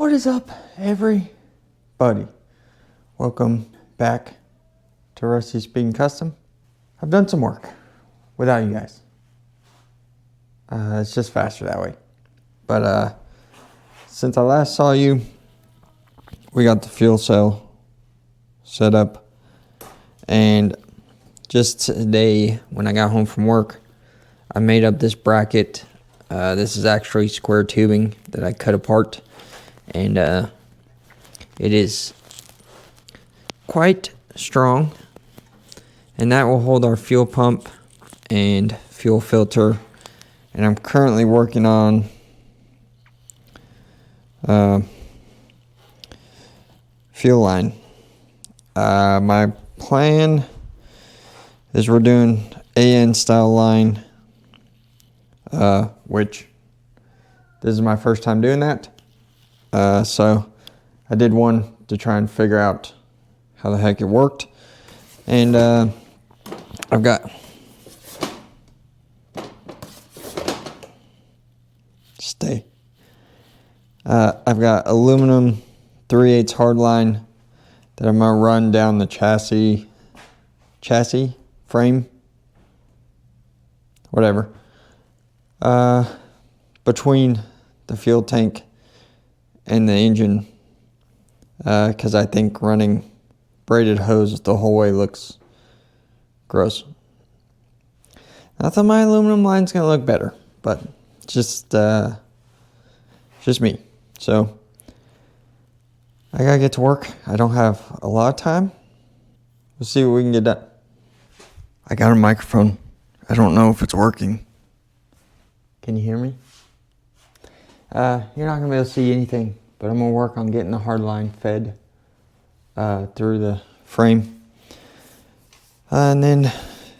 What is up, everybody? Welcome back to Rusty Speaking Custom. I've done some work without you guys. It's just faster that way. But since I last saw you, we got the fuel cell set up. And just today, when I got home from work, I made up this bracket. This is actually square tubing that I cut apart. And it is quite strong. And that will hold our fuel pump and fuel filter. And I'm currently working on fuel line. My plan is we're doing AN style line, which this is my first time doing that. So I did one to try and figure out how the heck it worked. And I've got I've got aluminum 3/8 hard line that I'm gonna run down the chassis frame, whatever, between the fuel tank and the engine, because I think running braided hose the whole way looks gross. I thought my aluminum line's gonna look better, but just me. So I gotta get to work. I don't have a lot of time. We'll see what we can get done. I got a microphone. I don't know if it's working. Can you hear me? You're not gonna be able to see anything, but I'm gonna work on getting the hard line fed through the frame. And then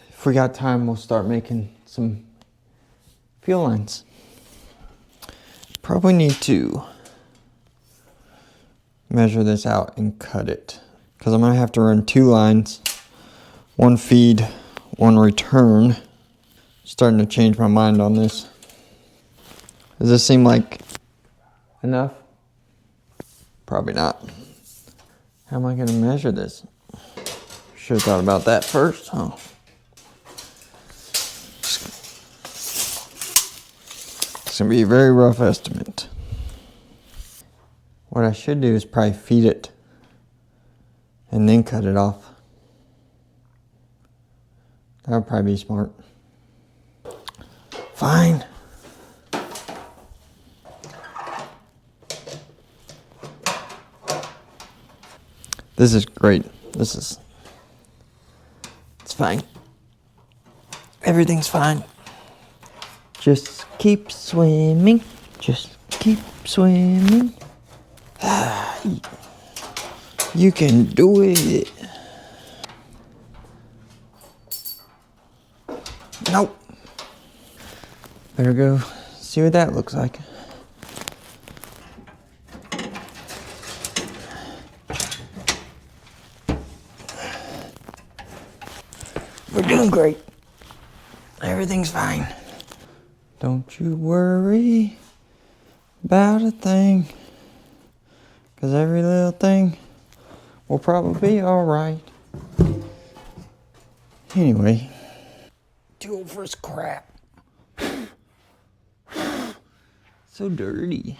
if we got time, we'll start making some fuel lines. Probably need to measure this out and cut it, because I'm gonna have to run two lines, one feed, one return. Starting to change my mind on this. Does this seem like enough? Probably not. How am I gonna measure this? Should have thought about that first, huh? It's gonna be a very rough estimate. What I should do is probably feed it and then cut it off. That would probably be smart. Fine. This is great. It's fine. Everything's fine. Just keep swimming. Just keep swimming. You can do it. Nope. Better go see what that looks like. We're doing great. Everything's fine. Don't you worry about a thing, 'cause every little thing will probably be alright. Anyway, too old for this crap. So dirty.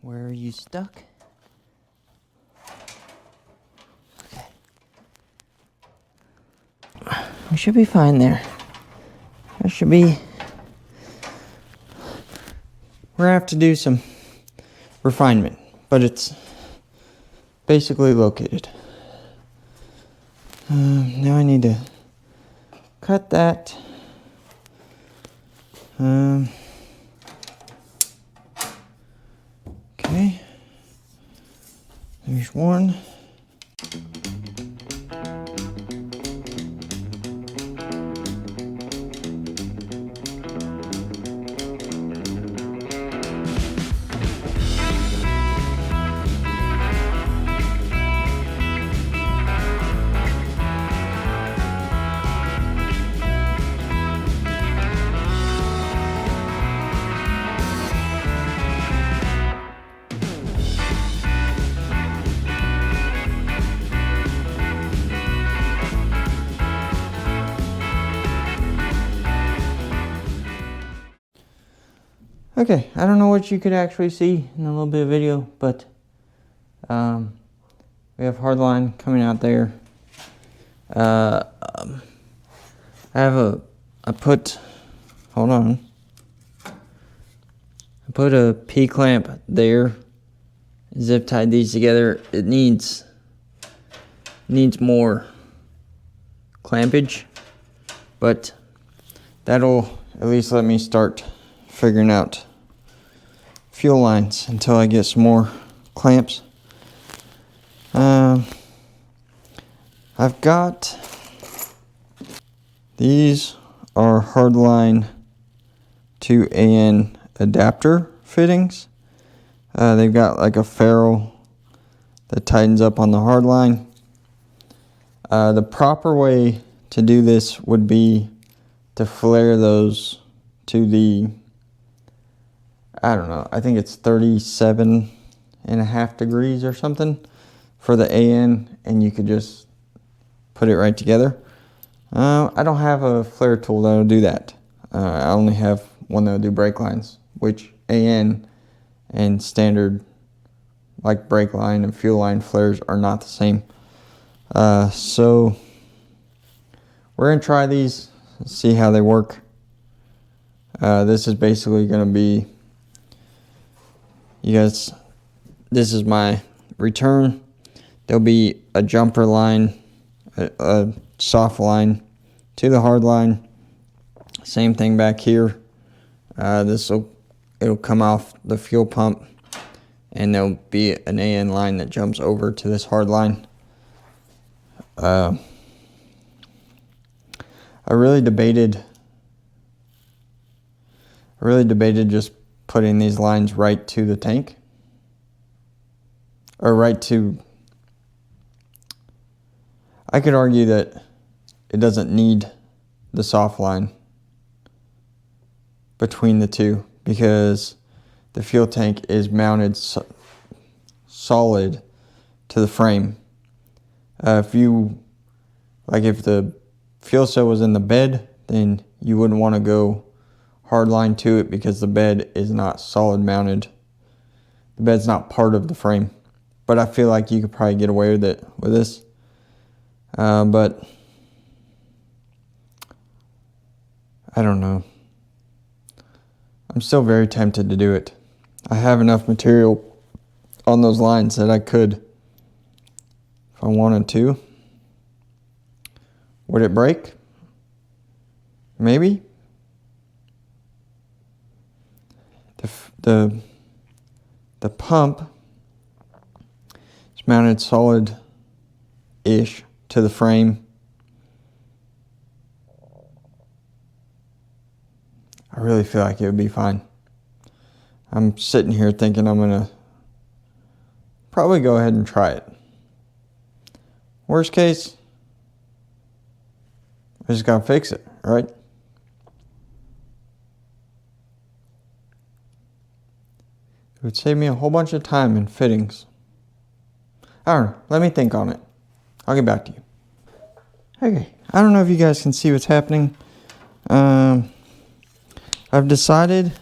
Where are you stuck? Okay. We should be fine there. There should be. We're gonna have to do some refinement, but it's basically located. Now I need to cut that. Okay. There's one. Okay, I don't know what you could actually see in a little bit of video, but we have hardline coming out there. Hold on. I put a P-clamp there, zip tied these together. It needs more clampage, but that'll at least let me start figuring out fuel lines until I get some more clamps. I've got, these are hardline to AN adapter fittings. They've got like a ferrule that tightens up on the hardline. The proper way to do this would be to flare those to the, I don't know, I think it's 37.5 degrees or something for the AN, and you could just put it right together. I don't have a flare tool that'll do that. I only have one that'll do brake lines, which AN and standard like brake line and fuel line flares are not the same. So we're gonna try these, see how they work. This is basically gonna be, this is my return. There'll be a jumper line, a soft line to the hard line. Same thing back here. It'll come off the fuel pump, and there'll be an AN line that jumps over to this hard line. I really debated just putting these lines right to the tank, or right to, I could argue that it doesn't need the soft line between the two, because the fuel tank is mounted solid to the frame. If the fuel cell was in the bed, then you wouldn't want to go hard line to it, because the bed is not solid mounted. The bed's not part of the frame. But I feel like you could probably get away with it with this. But I don't know. I'm still very tempted to do it. I have enough material on those lines that I could, if I wanted to. Would it break? Maybe. The pump is mounted solid-ish to the frame. I really feel like it would be fine. I'm sitting here thinking I'm gonna probably go ahead and try it. Worst case, I just gotta fix it, right? It would save me a whole bunch of time in fittings. I don't know, let me think on it. I'll get back to you. Okay, I don't know if you guys can see what's happening. I've decided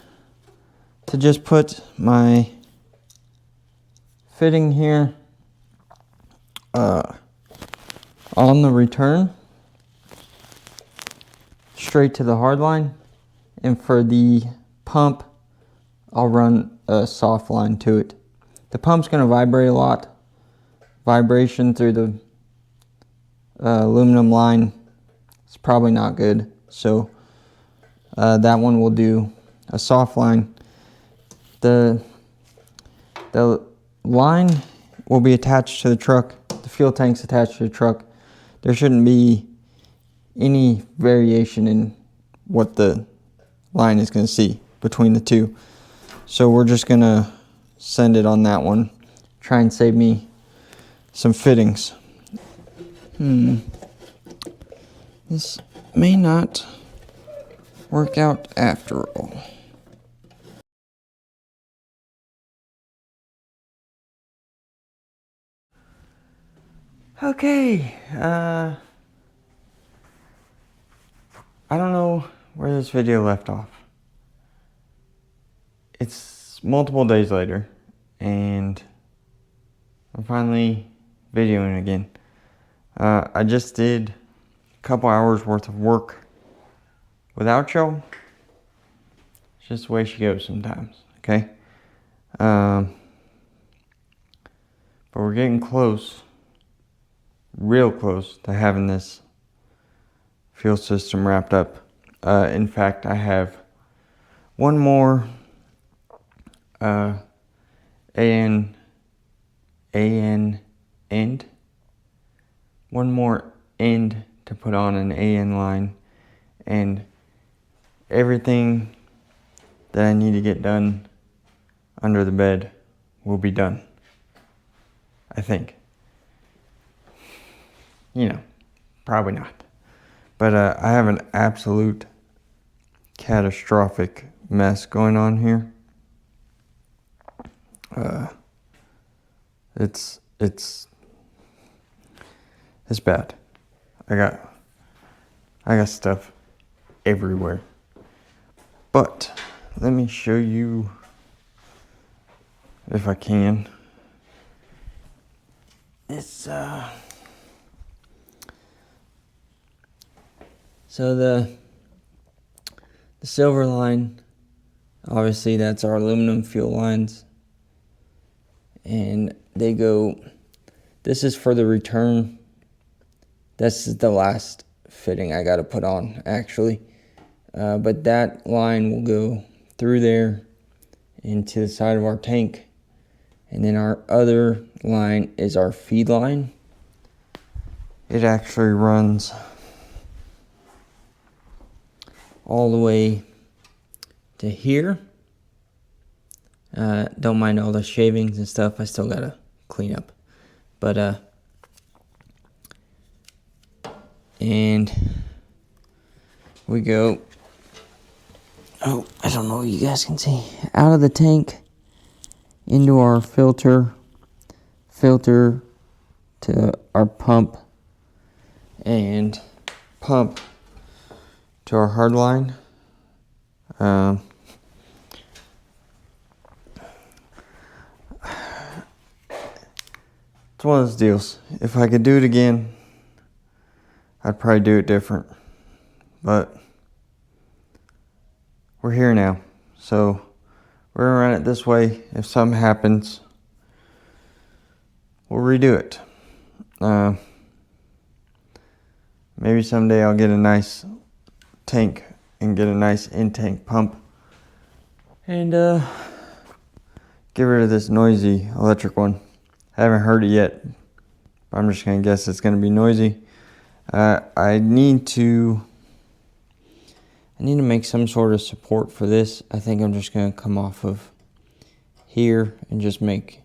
to just put my fitting here on the return, straight to the hard line, and for the pump I'll run a soft line to it. The pump's going to vibrate a lot. Vibration through the aluminum line is probably not good, so that one will do a soft line. The line will be attached to the truck. The fuel tank's attached to the truck. There shouldn't be any variation in what the line is going to see between the two. So we're just going to send it on that one. Try and save me some fittings. This may not work out after all. Okay, I don't know where this video left off. it's multiple days later, and I'm finally videoing again. I just did a couple hours worth of work without y'all. It's just the way she goes sometimes, okay? But we're getting close, real close to having this fuel system wrapped up. In fact, I have one more AN end. One more end to put on an AN line, and everything that I need to get done under the bed will be done. I think. You know, probably not. But I have an absolute catastrophic mess going on here. It's bad. I got stuff everywhere. But let me show you, if I can. It's so the silver line, obviously that's our aluminum fuel lines, and they go, this is for the return. This is the last fitting I got to put on, actually. But that line will go through there into the side of our tank. And then our other line is our feed line. It actually runs all the way to here. Don't mind all the shavings and stuff. I still got to clean up. But, and we go, oh, I don't know if you guys can see, out of the tank into our filter to our pump, and pump to our hard line. It's one of those deals. If I could do it again, I'd probably do it different. But we're here now. So we're gonna run it this way. If something happens, we'll redo it. Maybe someday I'll get a nice tank and get a nice in-tank pump and get rid of this noisy electric one. I haven't heard it yet, but I'm just gonna guess it's gonna be noisy. I need to make some sort of support for this. I think I'm just gonna come off of here and just make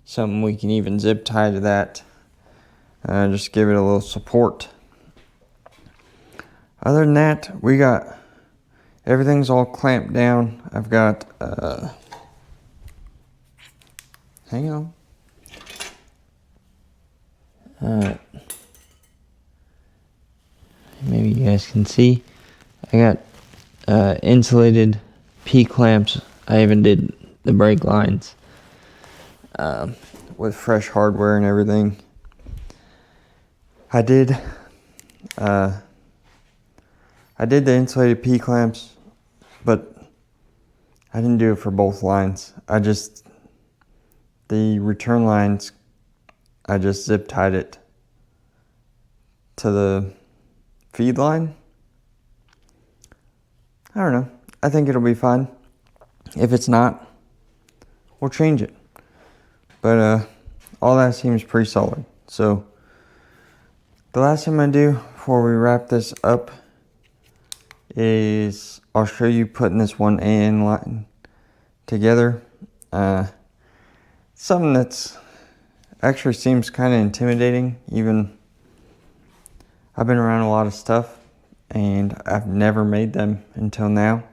something we can even zip tie to that. Just give it a little support. Other than that, we got everything's all clamped down. I've got hang on. Maybe you guys can see. I got insulated P-clamps. I even did the brake lines with fresh hardware and everything. I did the insulated P-clamps, but I didn't do it for both lines. The return lines, I just zip tied it to the feed line. I don't know. I think it'll be fine. If it's not, we'll change it. But all that seems pretty solid. So the last thing I'm gonna do before we wrap this up is I'll show you putting this one AN line together. Something that's actually seems kind of intimidating. Even I've been around a lot of stuff and I've never made them until now,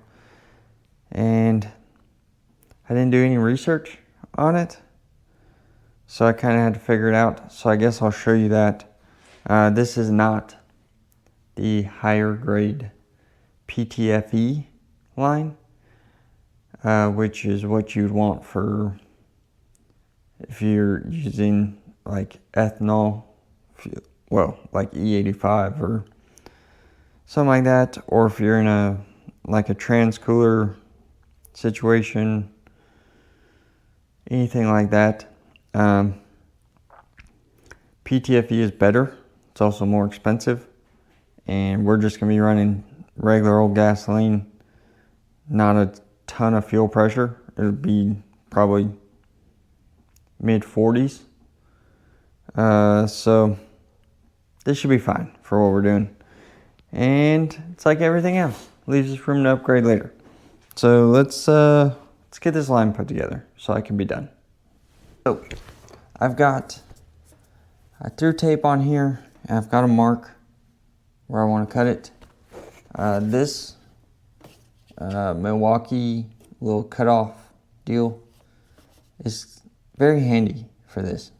and I didn't do any research on it, so I kind of had to figure it out. So I guess I'll show you that. This is not the higher grade PTFE line. which is what you'd want for if you're using like ethanol, well, like E85 or something like that, or if you're in a transcooler situation, anything like that. PTFE is better. It's also more expensive, and we're just gonna be running regular old gasoline, not a ton of fuel pressure. It'll be probably mid 40s. So this should be fine for what we're doing. And it's like everything else, leaves us room to upgrade later. So let's get this line put together so I can be done. So I threw tape on here, and I've got a mark where I want to cut it. This Milwaukee little cutoff deal is very handy for this.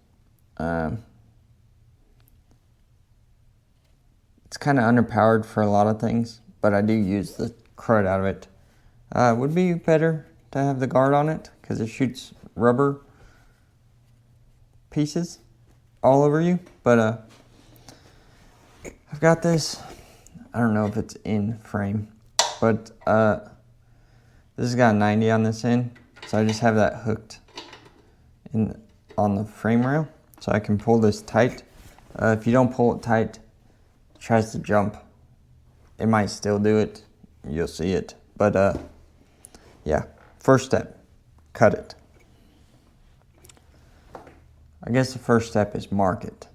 It's kind of underpowered for a lot of things, but I do use the crud out of it. It would be better to have the guard on it because it shoots rubber pieces all over you. But I've got this. I don't know if it's in frame, but this has got 90 on this end, so I just have that hooked on the frame rail, so I can pull this tight. If you don't pull it tight, it tries to jump. It might still do it. You'll see it. But yeah, first step, cut it. I guess the first step is mark it.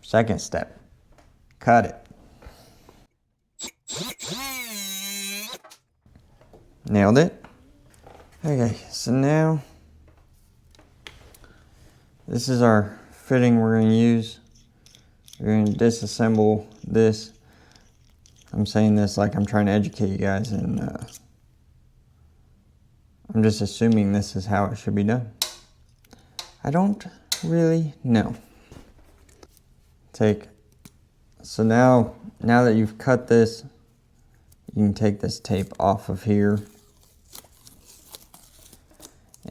Second step, cut it. Nailed it. Okay, so now this is our fitting we're going to use. We're going to disassemble this. I'm saying this like I'm trying to educate you guys, and I'm just assuming this is how it should be done. I don't really know. So now that you've cut this, you can take this tape off of here.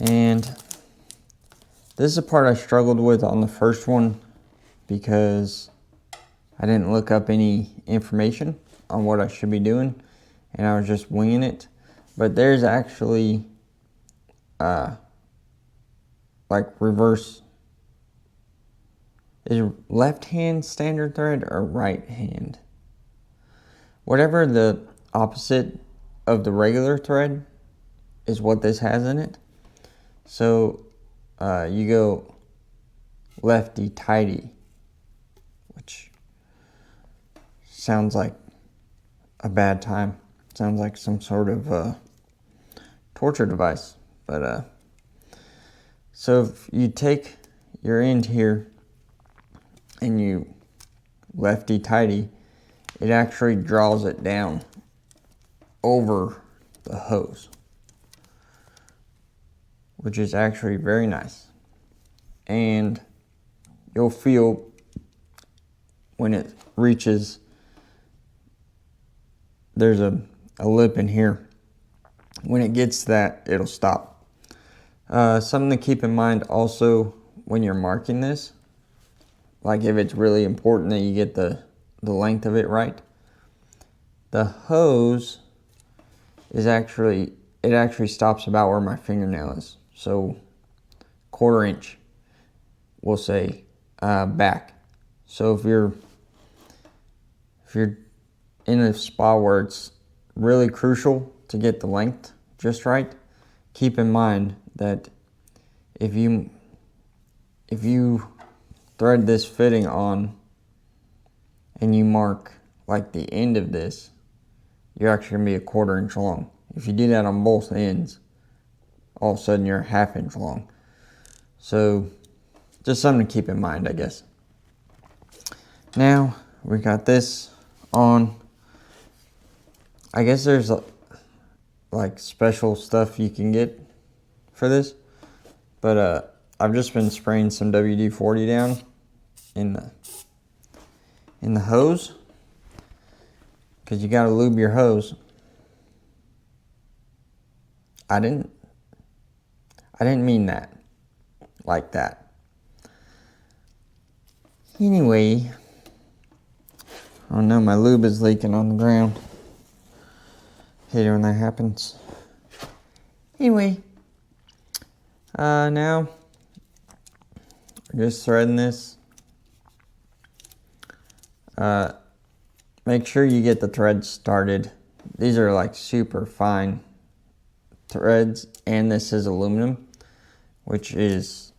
And this is a part I struggled with on the first one because I didn't look up any information on what I should be doing, and I was just winging it. But there's actually like reverse. Is left hand standard thread or right hand? Whatever the opposite of the regular thread is what this has in it. So you go lefty tighty, which sounds like a bad time. Sounds like some sort of torture device. But so if you take your end here and you lefty tighty, it actually draws it down over the hose, which is actually very nice. And you'll feel when it reaches, there's a lip in here. When it gets that, it'll stop. Something to keep in mind also when you're marking this, like if it's really important that you get the length of it right, the hose is actually stops about where my fingernail is. So 1/4 inch, we'll say, back. So if you're in a spot where it's really crucial to get the length just right, keep in mind that if you thread this fitting on and you mark like the end of this, you're actually gonna be 1/4 inch long. If you do that on both ends, all of a sudden you're 1/2 inch long. So just something to keep in mind, I guess. Now we got this on. I guess there's like special stuff you can get for this, but I've just been spraying some WD-40 down in the hose, because you got to lube your hose. I didn't mean that like that. Anyway, oh no, my lube is leaking on the ground. Hate it when that happens. Anyway, now we're just threading this. Make sure you get the threads started. These are like super fine threads, and this is aluminum, which is,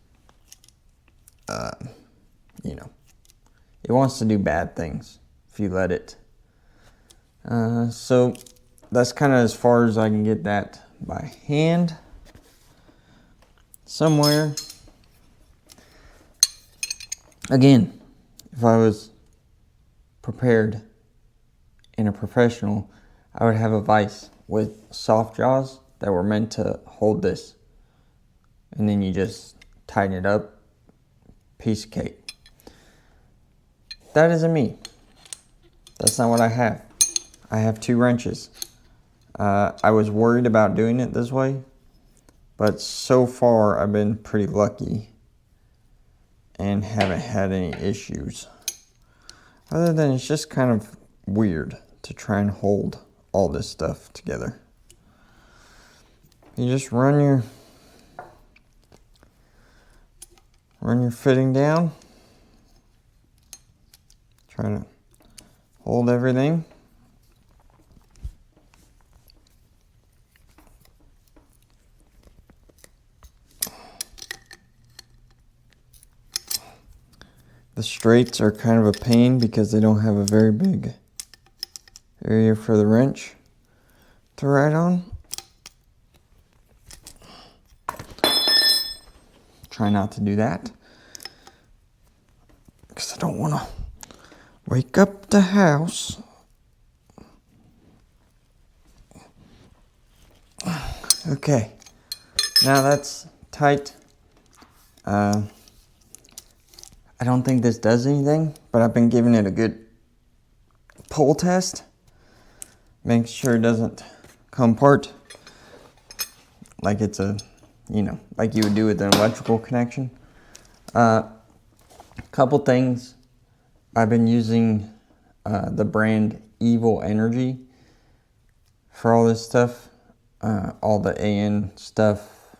you know, it wants to do bad things if you let it. So that's kind of as far as I can get that by hand somewhere. Again, if I was prepared and a professional, I would have a vise with soft jaws that were meant to hold this, and then you just tighten it up. Piece of cake. That isn't me. That's not what I have. I have 2 wrenches. I was worried about doing it this way, but so far I've been pretty lucky and haven't had any issues. Other than it's just kind of weird to try and hold all this stuff together. You just run your fitting down. Try to hold everything. The straights are kind of a pain because they don't have a very big area for the wrench to ride on. Try not to do that because I don't want to wake up the house. Okay, now that's tight. I don't think this does anything, but I've been giving it a good pull test. Make sure it doesn't come apart like it's a, you know, like you would do with an electrical connection. Couple things. I've been using the brand Evil Energy for all this stuff. All the AN stuff.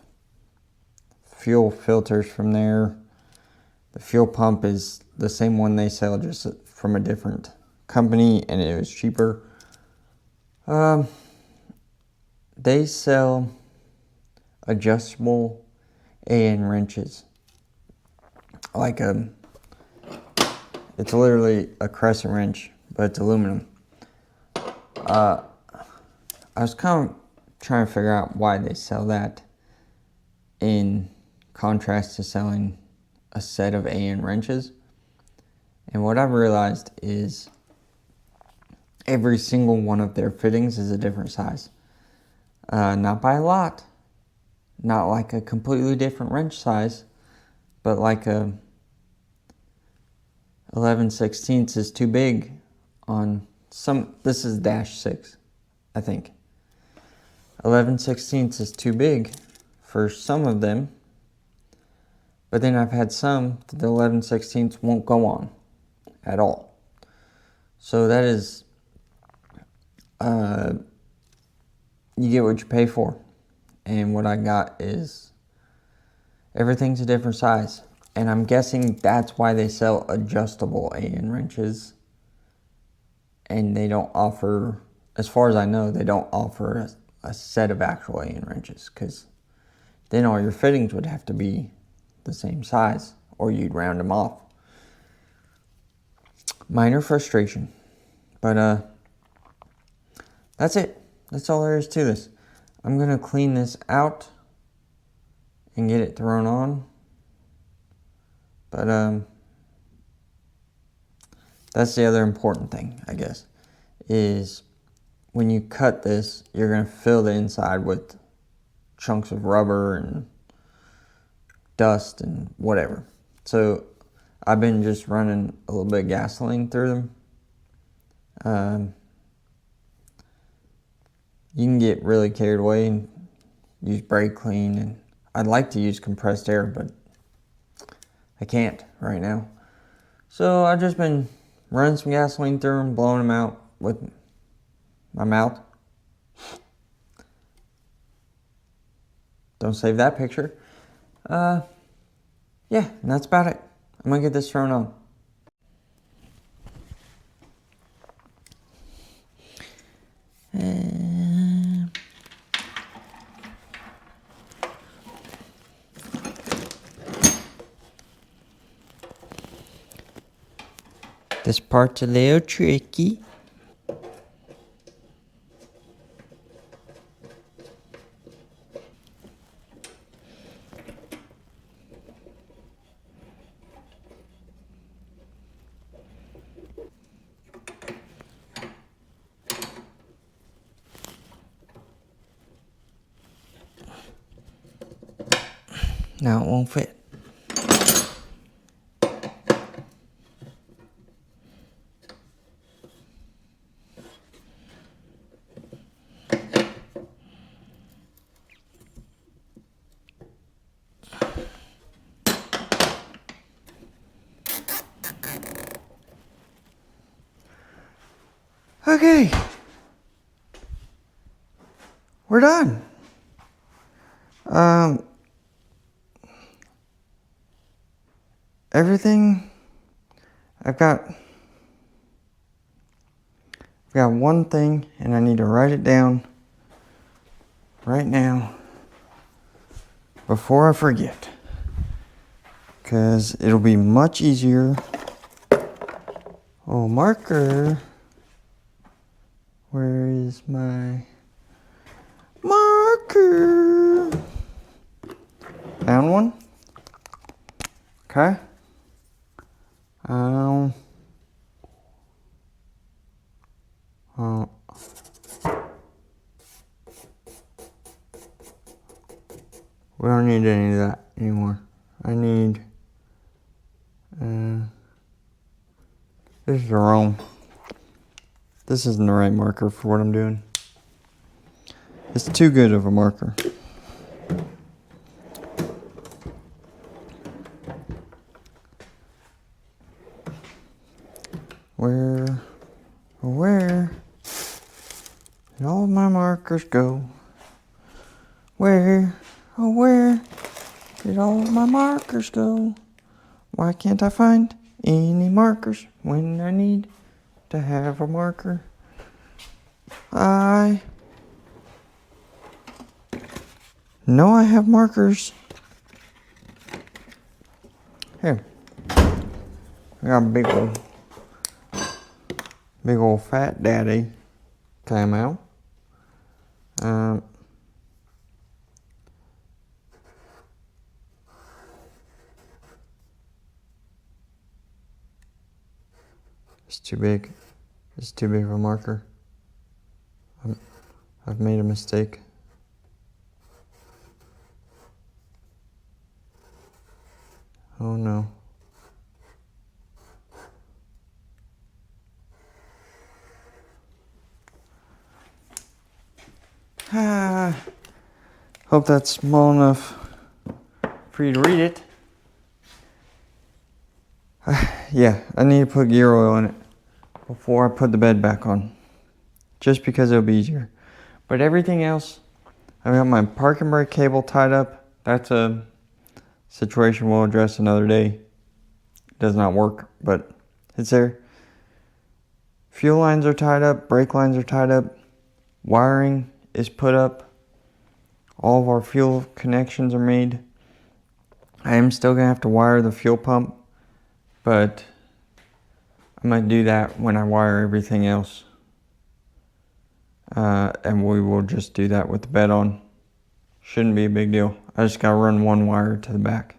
Fuel filters from there. The fuel pump is the same one they sell, just from a different company, and it was cheaper. They sell adjustable AN wrenches. Like it's literally a crescent wrench, but it's aluminum. I was kind of trying to figure out why they sell that in contrast to selling a set of AN wrenches. And what I've realized is every single one of their fittings is a different size. Not by a lot. Not like a completely different wrench size, but like a 11/16 is too big on some. This is -6, I think. 11/16 is too big for some of them. But then I've had some that the 11/16 won't go on at all. So that is, you get what you pay for. And what I got is everything's a different size. And I'm guessing that's why they sell adjustable AN wrenches. And they don't offer, as far as I know, they don't offer a set of actual AN wrenches. Because then all your fittings would have to be the same size, or you'd round them off. Minor frustration, but that's it. That's all there is to this. I'm gonna clean this out and get it thrown on, but that's the other important thing, I guess, is when you cut this, you're gonna fill the inside with chunks of rubber and dust and whatever. So I've been just running a little bit of gasoline through them. You can get really carried away and use brake clean, and I'd like to use compressed air, but I can't right now. So I've just been running some gasoline through them, blowing them out with my mouth. Don't save that picture. Yeah, and that's about it. I'm gonna get this thrown on. This part's a little tricky. Now it won't fit. Okay, we're done. Everything I've got one thing, and I need to write it down right now before I forget, because it'll be much easier. Oh, marker. Where is my marker? Found one. Okay. We don't need any of that anymore. I need, this is wrong. This isn't the right marker for what I'm doing. It's too good of a marker. Where did all my markers go? Where did all of my markers go? Why can't I find any markers when I need to have a marker? I know I have markers. Here. I got a big old fat daddy came out. It's too big. It's too big of a marker. I've made a mistake. Oh no. Hope that's small enough for you to read it. Yeah, I need to put gear oil in it before I put the bed back on, just because it'll be easier. But everything else, I've got my parking brake cable tied up. That's a situation we'll address another day. It does not work, but it's there. Fuel lines are tied up, brake lines are tied up, wiring is put up. All of our fuel connections are made. I am still gonna have to wire the fuel pump, but I might do that when I wire everything else. And we will just do that with the bed on. Shouldn't be a big deal. I just gotta run one wire to the back.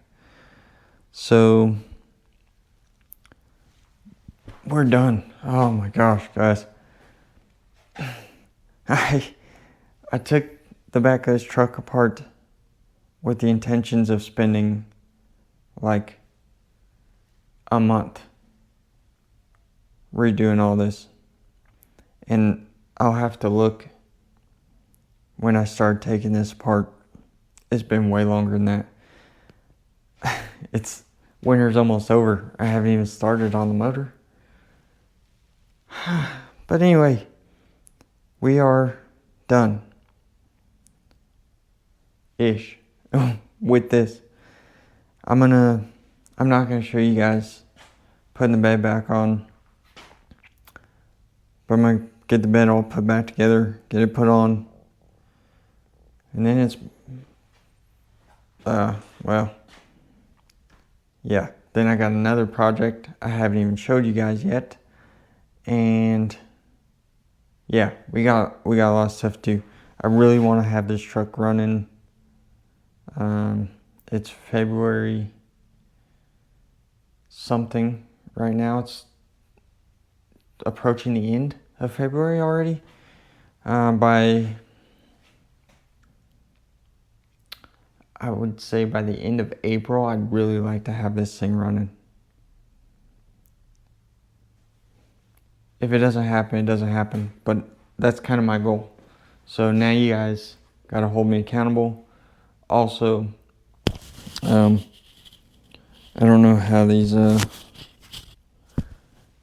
So we're done. Oh my gosh, guys. I took the back of this truck apart with the intentions of spending like a month redoing all this. And I'll have to look when I start taking this apart It's been way longer than that. It's winter's almost over. I haven't even started on the motor. But anyway, we are done. Ish. With this. I'm not gonna show you guys putting the bed back on. But I'm gonna get the bed all put back together, get it put on. And then it's well, yeah. Then I got another project I haven't even showed you guys yet. And yeah, we got a lot of stuff to do. I really want to have this truck running. It's February something right now. It's approaching the end of February already. I would say by the end of April, I'd really like to have this thing running. If it doesn't happen, it doesn't happen. But that's kind of my goal. So now you guys got to hold me accountable. Also, I don't know how these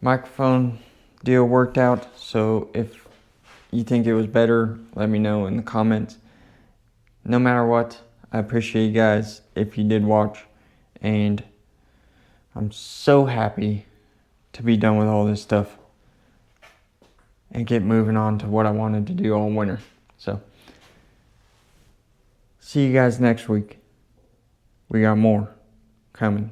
microphone deal worked out. So if you think it was better, let me know in the comments. No matter what, I appreciate you guys if you did watch. And I'm so happy to be done with all this stuff and get moving on to what I wanted to do all winter. So, see you guys next week. We got more coming.